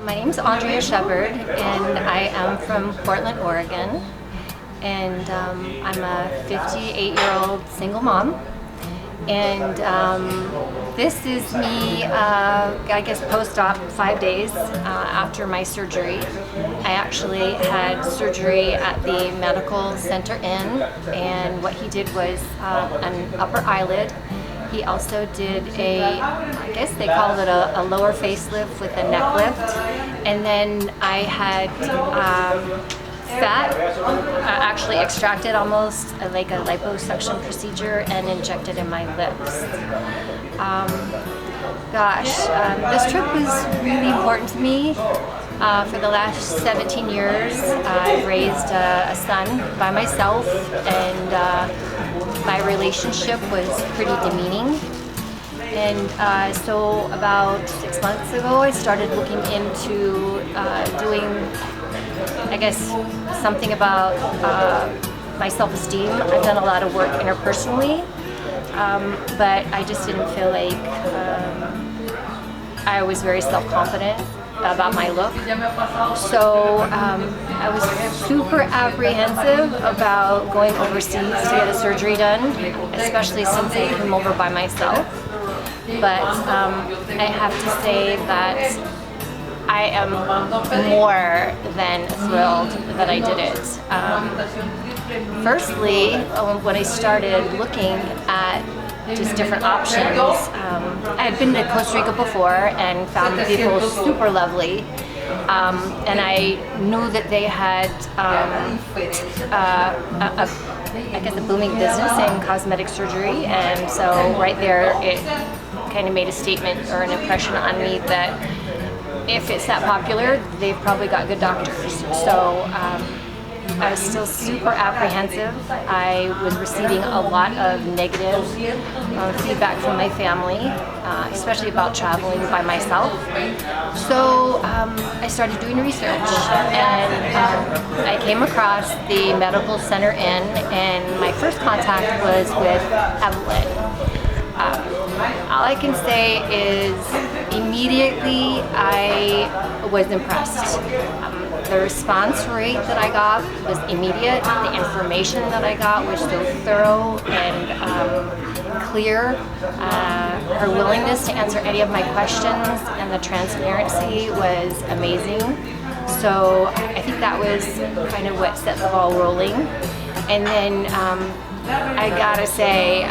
My name is Andria Shephard, and I am from Portland, Oregon. And I'm a 58-year-old single mom. And this is me, I guess, post-op 5 days after my surgery. I actually had surgery at the medical center inn, and what he did was an upper eyelid. He also did I guess they called it a lower facelift with a neck lift. And then I had fat actually extracted, almost like a liposuction procedure, and injected in my lips. This trip was really important to me. For the last 17 years, I've raised a son by myself, and my relationship was pretty demeaning. And so about 6 months ago, I started looking into doing, I guess, something about my self-esteem. I've done a lot of work interpersonally, but I just didn't feel like I was very self-confident about my look. So I was super apprehensive about going overseas to get a surgery done, especially since I came over by myself. But I have to say that I am more than thrilled that I did it. Firstly, when I started looking at just different options, I had been to Costa Rica before and found the people super lovely. And I knew that they had I guess a booming business in cosmetic surgery, and so right there it kind of made a statement or an impression on me that if it's that popular, they've probably got good doctors. So I was still super apprehensive. I was receiving a lot of negative feedback from my family, especially about traveling by myself. So I started doing research, and I came across the medical center inn, and my first contact was with Evelyn. All I can say is immediately I was impressed. The response rate that I got was immediate. The information that I got was so thorough and clear. Her willingness to answer any of my questions and the transparency was amazing. So I think that was kind of what set the ball rolling. And then I gotta say,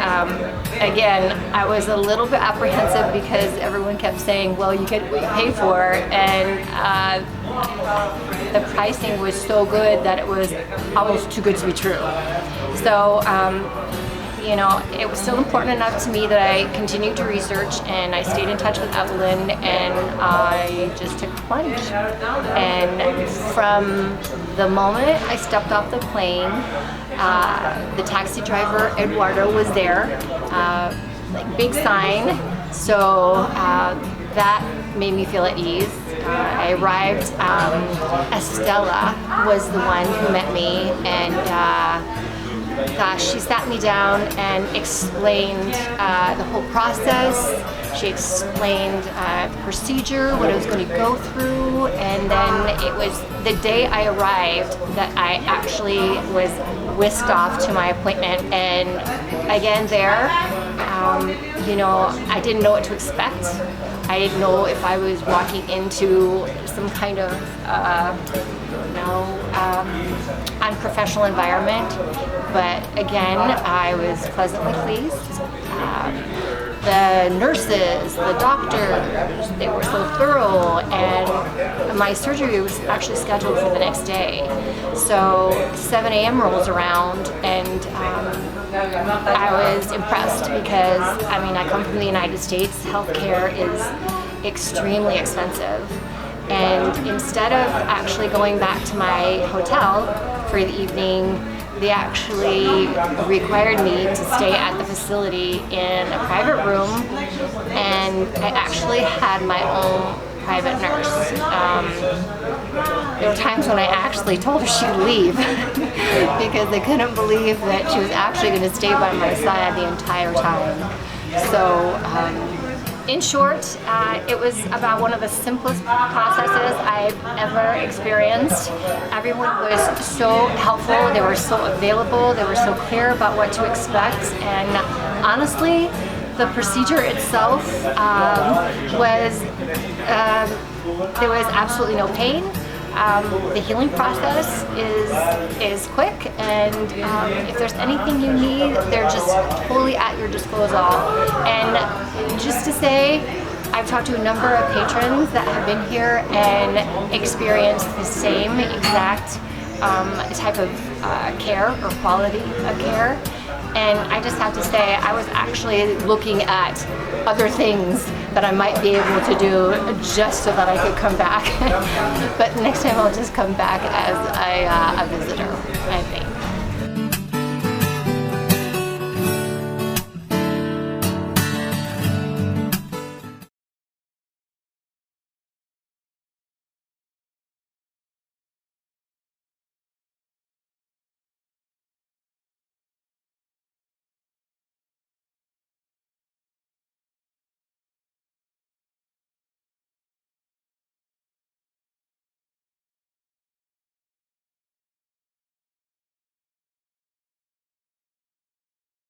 again, I was a little bit apprehensive because everyone kept saying, well, you get what you pay for, and the pricing was so good that it was almost too good to be true. So, you know, it was still important enough to me that I continued to research, and I stayed in touch with Evelyn, and I just took the plunge. And from the moment I stepped off the plane, the taxi driver, Eduardo, was there, like big sign, so that made me feel at ease. I arrived, Estella was the one who met me, and she sat me down and explained the whole process. She explained the procedure, what I was going to go through, and then it was the day I arrived that I actually was whisked off to my appointment. And again there, you know, I didn't know what to expect. I didn't know if I was walking into some kind of, unprofessional environment. But again, I was pleasantly pleased. The nurses, the doctors, they were so thorough, and my surgery was actually scheduled for the next day. So 7 a.m. rolls around, and I was impressed because, I mean, I come from the United States. Healthcare is extremely expensive. And instead of actually going back to my hotel for the evening, they actually required me to stay at the facility in a private room, and I actually had my own private nurse. There were times when I actually told her she'd leave because I couldn't believe that she was actually going to stay by my side the entire time. So In short, it was about one of the simplest processes I've ever experienced. Everyone was so helpful, they were so available, they were so clear about what to expect, and honestly, the procedure itself there was absolutely no pain. The healing process is quick, and if there's anything you need, they're just totally at your disposal. And just to say, I've talked to a number of patrons that have been here and experienced the same exact type of care or quality of care. And I just have to say, I was actually looking at other things that I might be able to do just so that I could come back. But next time I'll just come back as a visitor. And